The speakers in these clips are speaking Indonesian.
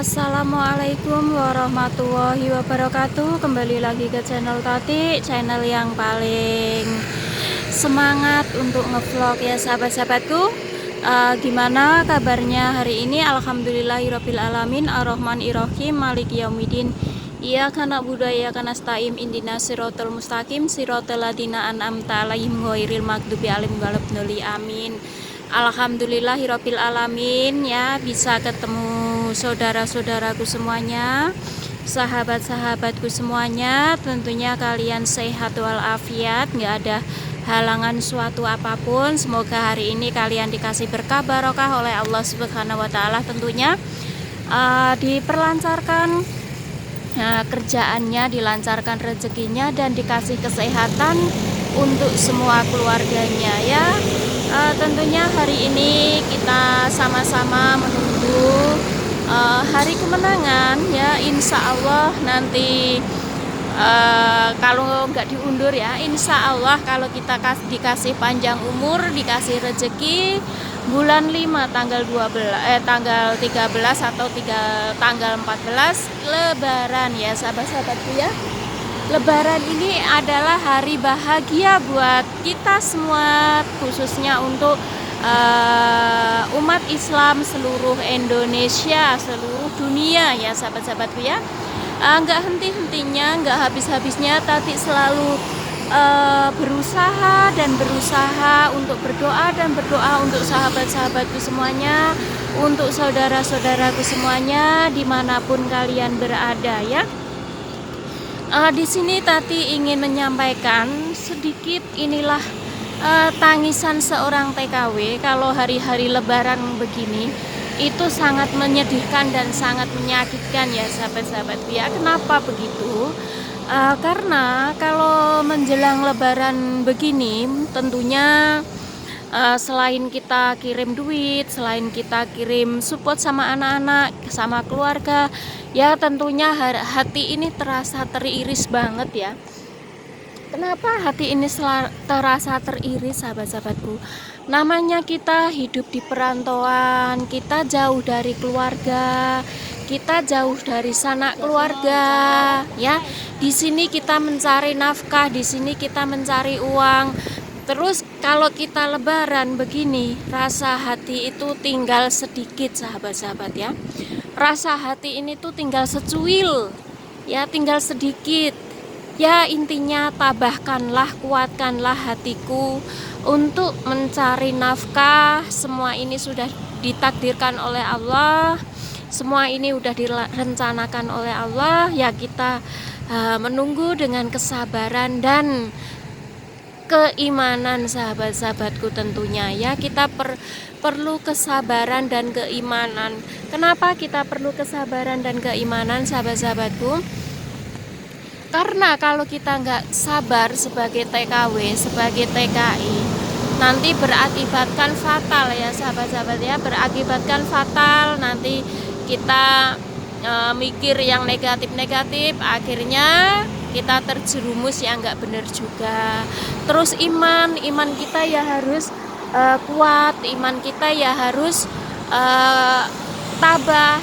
Assalamualaikum warahmatullahi wabarakatuh. Kembali lagi ke channel Tati, channel yang paling semangat untuk ngevlog ya sahabat-sahabatku. Gimana kabarnya hari ini? Alhamdulillahirabbil alamin, arrahmanirrahim, maliki yaumiddin. Iyyaka na'budu wa iyyaka nasta'in, ihdinas siratal mustaqim, siratal ladzina an'amta 'alaihim ghairil maghdubi 'alaihim waladdallin. Amin. Alhamdulillahirabbil alamin ya, bisa ketemu saudara-saudaraku semuanya, sahabat-sahabatku semuanya. Tentunya kalian sehat walafiat, nggak ada halangan suatu apapun. Semoga hari ini kalian dikasih berkah barokah oleh Allah Subhanahu wa taala. Tentunya diperlancarkan kerjaannya, dilancarkan rezekinya, dan dikasih kesehatan untuk semua keluarganya ya. Tentunya hari ini kita sama-sama menunggu hari kemenangan ya. Insya Allah nanti kalau nggak diundur ya, insya Allah kalau kita dikasih panjang umur, dikasih rezeki, bulan 5 tanggal 13 atau tanggal 14 Lebaran ya sahabat-sahabatku ya. Lebaran ini adalah hari bahagia buat kita semua, khususnya untuk umat Islam seluruh Indonesia, seluruh dunia ya sahabat-sahabatku ya. Nggak henti-hentinya, nggak habis-habisnya Tati selalu berusaha untuk berdoa untuk sahabat-sahabatku semuanya, untuk saudara-saudaraku semuanya dimanapun kalian berada ya. Di sini Tati ingin menyampaikan sedikit, inilah tangisan seorang TKW kalau hari-hari Lebaran begini. Itu sangat menyedihkan dan sangat menyakitkan ya sahabat-sahabat ya. Kenapa begitu? Karena kalau menjelang Lebaran begini, tentunya selain kita kirim duit, selain kita kirim support sama anak-anak, sama keluarga ya, tentunya hati ini terasa teriris banget ya. Kenapa hati ini terasa teriris sahabat-sahabatku? Namanya kita hidup di perantauan, kita jauh dari keluarga, kita jauh dari sanak keluarga ya. Di sini kita mencari nafkah, di sini kita mencari uang. Terus kalau kita Lebaran begini, rasa hati itu tinggal sedikit sahabat-sahabat ya. Rasa hati ini tuh tinggal secuil ya, tinggal sedikit ya. Intinya tabahkanlah, kuatkanlah hatiku untuk mencari nafkah. Semua ini sudah ditakdirkan oleh Allah, semua ini sudah direncanakan oleh Allah ya. Kita menunggu dengan kesabaran dan keimanan sahabat-sahabatku tentunya ya. Kita perlu kesabaran dan keimanan. Kenapa kita perlu kesabaran dan keimanan sahabat-sahabatku? Karena kalau kita nggak sabar sebagai TKW, sebagai TKI, nanti berakibatkan fatal ya sahabat-sahabat ya. Berakibatkan fatal, nanti kita mikir yang negatif-negatif, akhirnya kita terjerumus yang nggak benar juga. Terus iman kita ya harus kuat, iman kita ya harus tabah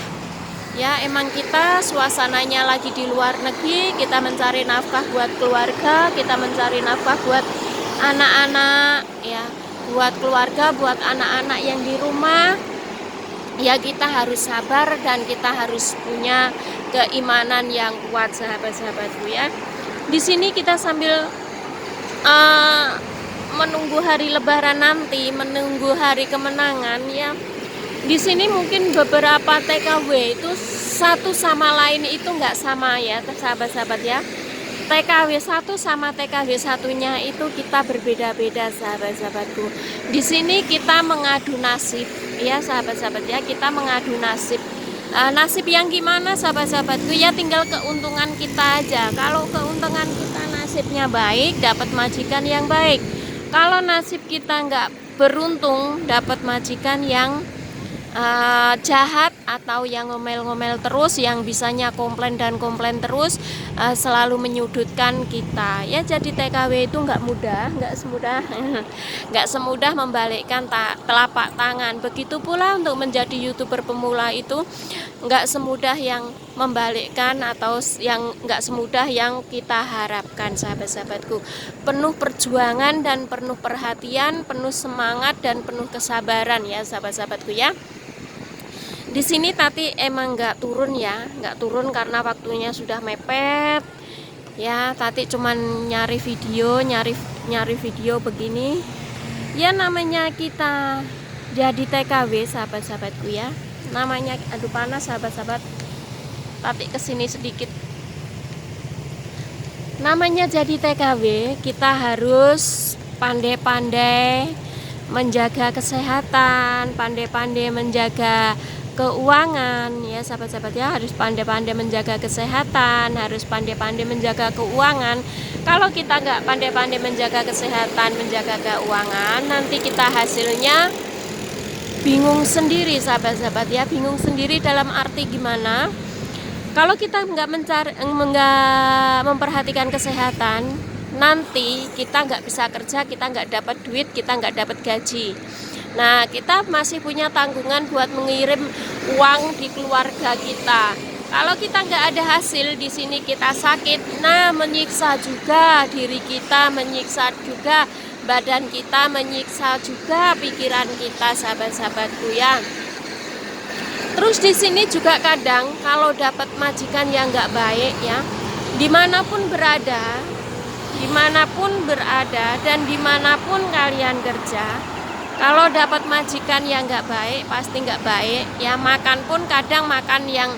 ya. Emang kita suasananya lagi di luar negeri, kita mencari nafkah buat keluarga, kita mencari nafkah buat anak-anak ya, buat keluarga, buat anak-anak yang di rumah ya. Kita harus sabar dan kita harus punya keimanan yang kuat sahabat-sahabatku ya. Di sini kita sambil menunggu hari Lebaran nanti, menunggu hari kemenangan ya. Di sini mungkin beberapa TKW itu satu sama lain itu nggak sama ya sahabat-sahabat ya. TKW satu sama TKW satunya itu kita berbeda-beda sahabat-sahabatku. Di sini kita mengadu nasib ya sahabat-sahabat ya, kita mengadu nasib. Nasib yang gimana sahabat-sahabatku ya, tinggal keuntungan kita aja. Kalau keuntungan kita nasibnya baik, dapat majikan yang baik. Kalau nasib kita nggak beruntung, dapat majikan yang jahat atau yang ngomel-ngomel terus, yang bisanya komplain dan komplain terus, selalu menyudutkan kita ya. Jadi TKW itu nggak mudah, nggak semudah membalikkan telapak tangan. Begitu pula untuk menjadi YouTuber pemula itu nggak semudah yang membalikkan, atau yang nggak semudah yang kita harapkan, sahabat-sahabatku. Penuh perjuangan dan penuh perhatian, penuh semangat dan penuh kesabaran ya sahabat-sahabatku ya. Di sini Tati emang nggak turun ya, nggak turun karena waktunya sudah mepet ya. Tati cuman nyari video begini ya. Namanya kita jadi TKW sahabat-sahabatku ya, namanya, aduh panas sahabat-sahabat, Tati kesini sedikit. Namanya jadi TKW, kita harus pandai-pandai menjaga kesehatan, pandai-pandai menjaga keuangan ya sahabat-sahabat ya. Harus pandai-pandai menjaga kesehatan, harus pandai-pandai menjaga keuangan. Kalau kita nggak pandai-pandai menjaga kesehatan, menjaga keuangan, nanti kita hasilnya bingung sendiri sahabat-sahabat ya. Bingung sendiri dalam arti gimana? Kalau kita nggak memperhatikan kesehatan, nanti kita nggak bisa kerja, kita nggak dapat duit, kita nggak dapat gaji. Nah, kita masih punya tanggungan buat mengirim uang di keluarga kita. Kalau kita nggak ada hasil, di sini kita sakit, nah menyiksa juga diri kita, menyiksa juga badan kita, menyiksa juga pikiran kita sahabat-sahabatku ya. Terus di sini juga kadang kalau dapat majikan yang nggak baik ya, dimanapun berada dan dimanapun kalian kerja, kalau dapat majikan yang nggak baik, pasti nggak baik ya. Makan pun kadang makan yang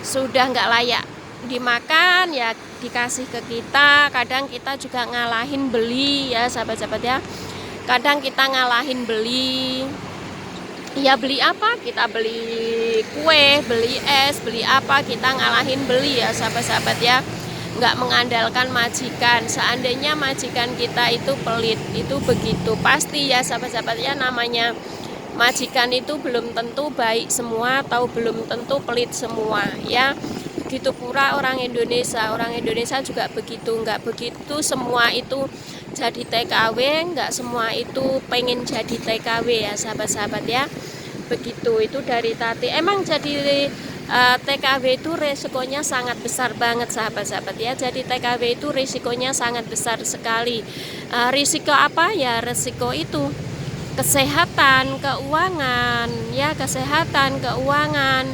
sudah nggak layak dimakan ya, dikasih ke kita. Kadang kita juga ngalahin beli ya sahabat-sahabat ya. Kadang kita ngalahin beli ya. Beli apa? Kita beli kue, beli es, beli apa, kita ngalahin beli ya sahabat-sahabat ya. Nggak mengandalkan majikan. Seandainya majikan kita itu pelit, itu begitu pasti ya sahabat-sahabat ya. Namanya majikan itu belum tentu baik semua, atau belum tentu pelit semua ya. Begitu pula orang Indonesia juga begitu. Nggak begitu semua itu jadi TKW, nggak semua itu pengen jadi TKW ya sahabat-sahabat ya. Begitu, itu dari Tati. Emang jadi TKW itu resikonya sangat besar banget sahabat-sahabat ya. Jadi TKW itu risikonya sangat besar sekali. Risiko apa ya? Risiko itu kesehatan, keuangan ya, kesehatan, keuangan.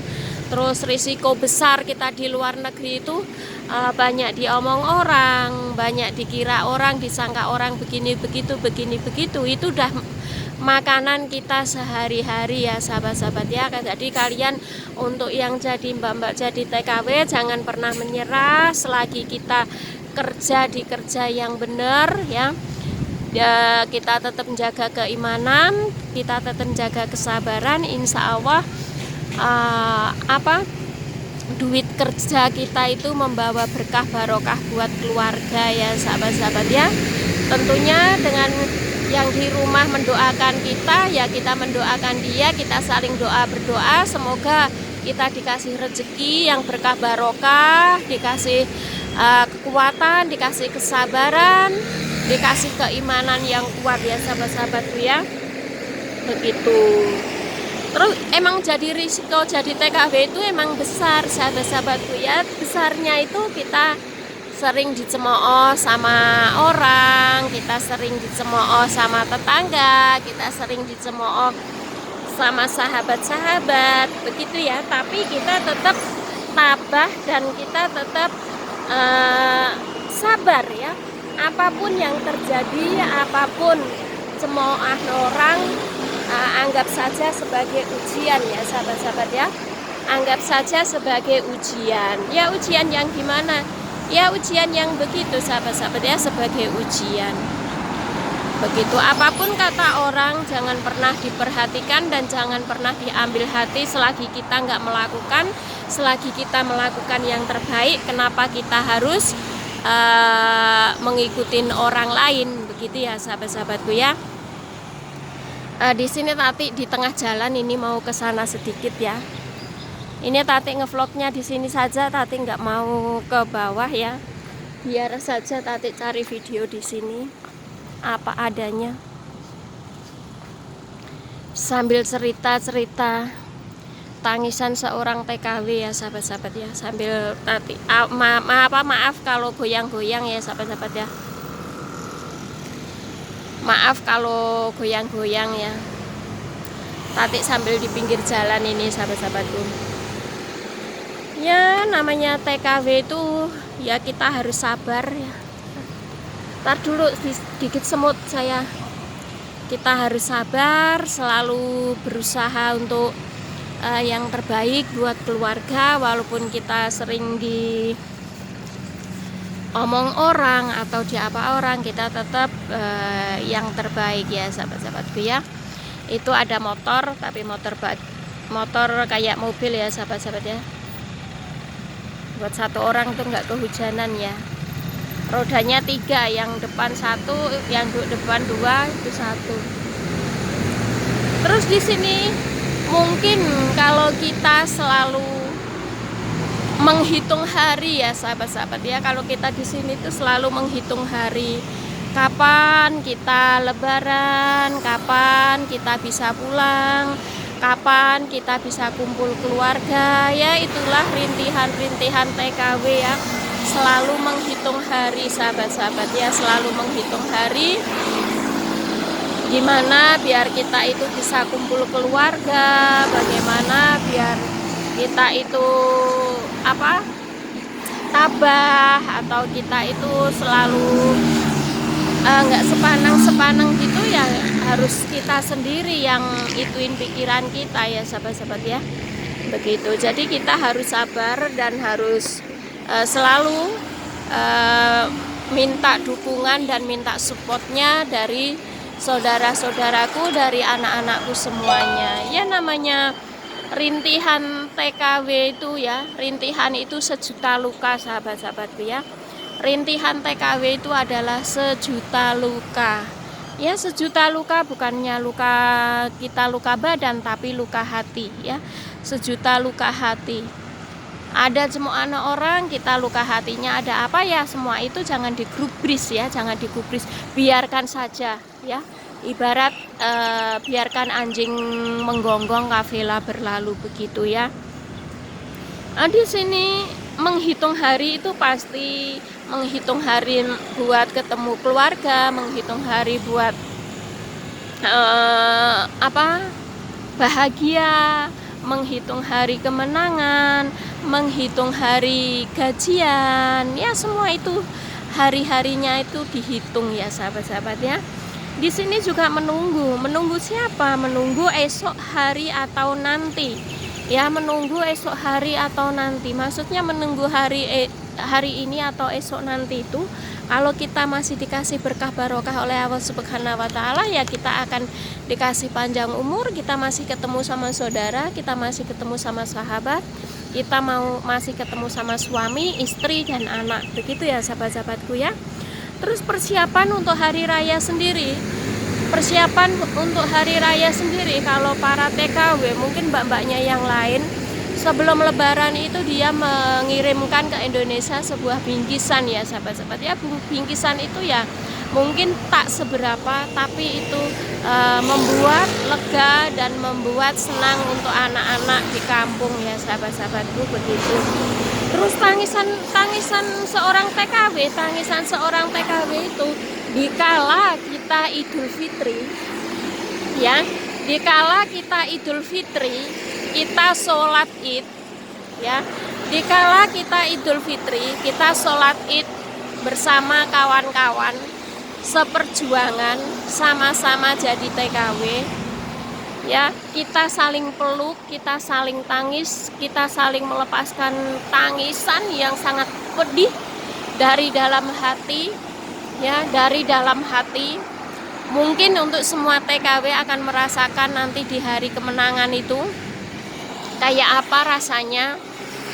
Terus risiko besar kita di luar negeri itu banyak diomong orang, banyak dikira orang, disangka orang begini begitu. Itu udah makanan kita sehari-hari ya sahabat-sahabat ya. Jadi kalian untuk yang jadi mbak-mbak jadi TKW jangan pernah menyerah selagi kita kerja di kerja yang benar ya. Kita tetap menjaga keimanan, kita tetap menjaga kesabaran, insya Allah duit kerja kita itu membawa berkah barokah buat keluarga ya sahabat-sahabat ya. Tentunya dengan yang di rumah mendoakan kita ya, kita mendoakan dia, kita saling berdoa, semoga kita dikasih rezeki yang berkah barokah, dikasih kekuatan, dikasih kesabaran, dikasih keimanan yang kuat ya sahabat-sahabatku ya. Begitu. Terus emang jadi risiko jadi TKW itu emang besar sahabat-sahabatku ya. Besarnya itu kita sering dicemooh sama orang, kita sering dicemooh sama tetangga, kita sering dicemooh sama sahabat-sahabat, begitu ya. Tapi kita tetap tabah dan kita tetap sabar ya. Apapun yang terjadi, apapun cemooh orang, anggap saja sebagai ujian ya sahabat-sahabat ya. Anggap saja sebagai ujian. Ya ujian yang gimana? Ya ujian yang begitu sahabat-sahabat ya, sebagai ujian. Begitu, apapun kata orang jangan pernah diperhatikan dan jangan pernah diambil hati selagi kita nggak melakukan, selagi kita melakukan yang terbaik. Kenapa kita harus mengikuti orang lain, begitu ya sahabat-sahabatku ya. Di sini Tati di tengah jalan ini mau ke sana sedikit ya. Ini Tati ngevlognya di sini saja, Tati nggak mau ke bawah ya. Biar saja Tati cari video di sini apa adanya. Sambil cerita-cerita tangisan seorang TKW ya sahabat-sahabat ya. Sambil Tati maaf kalau goyang-goyang ya sahabat-sahabat ya. Maaf kalau goyang-goyang ya. Tati sambil di pinggir jalan ini sahabat-sahabatku. Ya namanya TKW itu ya kita harus sabar ya. Ntar dulu sedikit semut saya. Kita harus sabar, selalu berusaha untuk yang terbaik buat keluarga. Walaupun kita sering diomong orang atau diapa orang, kita tetap yang terbaik ya sahabat-sahabatku ya. Itu ada motor, tapi motor kayak mobil ya sahabat-sahabat ya. Buat satu orang tuh nggak kehujanan ya. Rodanya 3, yang depan 1, yang depan 2, itu 1. Terus di sini mungkin kalau kita selalu menghitung hari ya sahabat-sahabat ya. Kalau kita di sini tuh selalu menghitung hari. Kapan kita lebaran, kapan kita bisa pulang, kapan kita bisa kumpul keluarga ya. Itulah rintihan-rintihan TKW ya, selalu menghitung hari sahabat-sahabat ya, selalu menghitung hari gimana biar kita itu bisa kumpul keluarga, bagaimana biar kita itu tabah, atau kita itu selalu nggak sepanang gitu ya. Harus kita sendiri yang ituin pikiran kita ya sahabat-sahabat ya, begitu. Jadi kita harus sabar dan harus selalu minta dukungan dan minta supportnya dari saudara-saudaraku, dari anak-anakku semuanya ya. Namanya rintihan TKW itu ya, rintihan itu sejuta luka sahabat-sahabatku ya. Rintihan TKW itu adalah sejuta luka ya. Sejuta luka bukannya kita luka badan, tapi luka hati ya. Sejuta luka hati. Ada semua anak orang, kita luka hatinya ada apa ya, semua itu jangan digubris ya, jangan digubris, biarkan saja ya. Ibarat biarkan anjing menggonggong, kafila berlalu, begitu ya. Di sini menghitung hari itu pasti menghitung hari buat ketemu keluarga, menghitung hari buat bahagia, menghitung hari kemenangan, menghitung hari gajian ya. Semua itu hari-harinya itu dihitung ya sahabat-sahabat ya. Di sini juga menunggu siapa? Menunggu esok hari atau nanti ya. Menunggu esok hari atau nanti, maksudnya menunggu hari ini atau esok nanti itu, kalau kita masih dikasih berkah barokah oleh Allah Subhanahu wa Ta'ala ya, kita akan dikasih panjang umur, kita masih ketemu sama saudara, kita masih ketemu sama sahabat, kita masih ketemu sama suami, istri, dan anak, begitu ya sahabat-sahabatku ya. Terus persiapan untuk hari raya sendiri, kalau para TKW, mungkin mbak-mbaknya yang lain sebelum lebaran itu dia mengirimkan ke Indonesia sebuah bingkisan ya sahabat-sahabat ya. Bingkisan itu ya mungkin tak seberapa, tapi itu membuat lega dan membuat senang untuk anak-anak di kampung ya sahabat-sahabatku, begitu. Terus tangisan seorang TKW itu dikala kita Idul Fitri ya, dikala kita Idul Fitri, kita sholat Id ya. Dikala kita Idul Fitri, kita sholat Id bersama kawan-kawan seperjuangan, sama-sama jadi TKW ya. Kita saling peluk, kita saling tangis, kita saling melepaskan tangisan yang sangat pedih dari dalam hati ya, dari dalam hati. Mungkin untuk semua TKW akan merasakan nanti di hari kemenangan itu kayak apa rasanya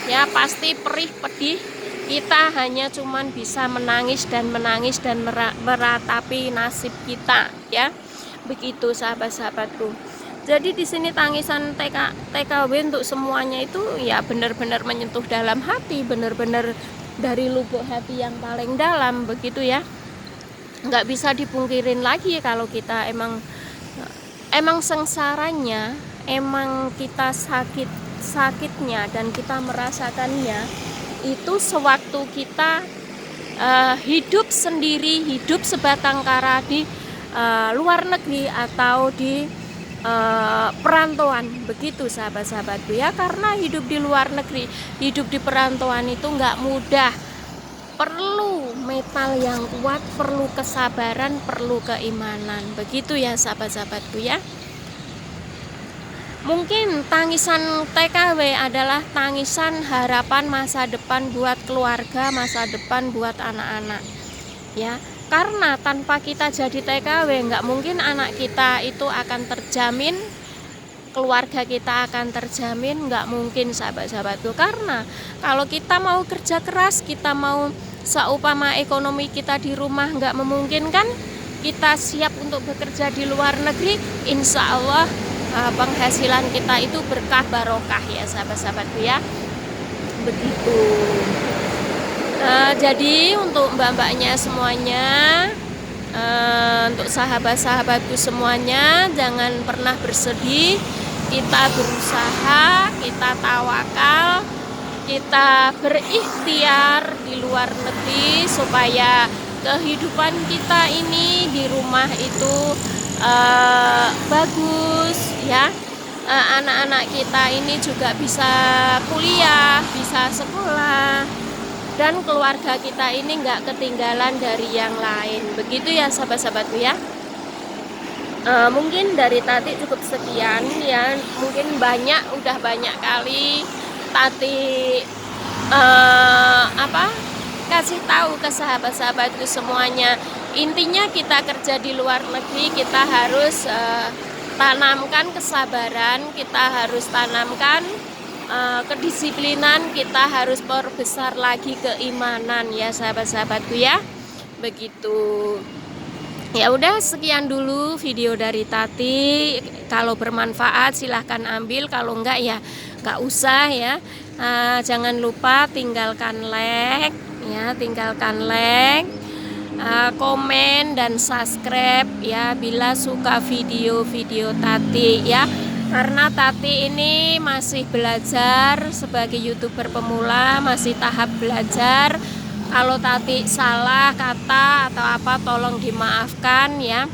ya. Pasti perih pedih, kita hanya cuman bisa menangis dan meratapi nasib kita ya. Begitu sahabat-sahabatku. Jadi di sini tangisan TKW untuk semuanya itu ya benar-benar menyentuh dalam hati, benar-benar dari lubuk hati yang paling dalam, begitu ya. Nggak bisa dipungkirin lagi kalau kita emang sengsaranya, emang kita sakitnya dan kita merasakannya itu sewaktu kita hidup sendiri, hidup sebatang kara di luar negeri atau di perantauan, begitu sahabat-sahabatku ya. Karena hidup di luar negeri, hidup di perantauan itu nggak mudah, perlu mental yang kuat, perlu kesabaran, perlu keimanan, begitu ya sahabat-sahabatku ya. Mungkin tangisan TKW adalah tangisan harapan masa depan buat keluarga, masa depan buat anak-anak ya. Karena tanpa kita jadi TKW nggak mungkin anak kita itu akan terjamin, keluarga kita akan terjamin, nggak mungkin sahabat-sahabatku. Karena kalau kita mau kerja keras, kita mau seumpama ekonomi kita di rumah nggak memungkinkan, kita siap untuk bekerja di luar negeri, insya Allah penghasilan kita itu berkah barokah ya sahabat-sahabatku ya. Begitu. Jadi untuk mbak-mbaknya semuanya, untuk sahabat-sahabatku semuanya, jangan pernah bersedih. Kita berusaha, kita tawakal, kita berikhtiar di luar negeri supaya kehidupan kita ini di rumah itu bagus ya. Anak-anak kita ini juga bisa kuliah, bisa sekolah, dan keluarga kita ini nggak ketinggalan dari yang lain, begitu ya sahabat-sahabatku ya. Mungkin dari Tati cukup sekian ya. Mungkin udah banyak kali Tati kasih tahu ke sahabat-sahabatku semuanya. Intinya kita kerja di luar negeri, kita harus tanamkan kesabaran, kita harus tanamkan kedisiplinan, kita harus perbesar lagi keimanan ya sahabat-sahabatku ya. Begitu. Ya udah, sekian dulu video dari Tati. Kalau bermanfaat silahkan ambil, kalau enggak ya enggak usah ya. Jangan lupa tinggalkan like ya, komen dan subscribe ya bila suka video-video Tati ya. Karena Tati ini masih belajar sebagai YouTuber pemula, masih tahap belajar. Kalau Tati salah kata atau apa tolong dimaafkan ya.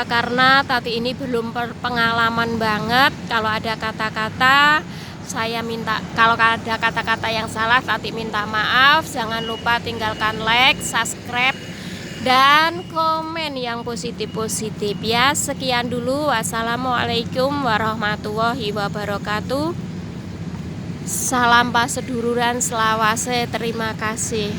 Karena Tati ini belum berpengalaman banget. Kalau ada kata-kata saya minta, kalau ada kata-kata yang salah Tati minta maaf. Jangan lupa tinggalkan like, subscribe, dan komen yang positif-positif ya. Sekian dulu, wassalamualaikum warahmatullahi wabarakatuh. Salam paseduluran selawase, terima kasih.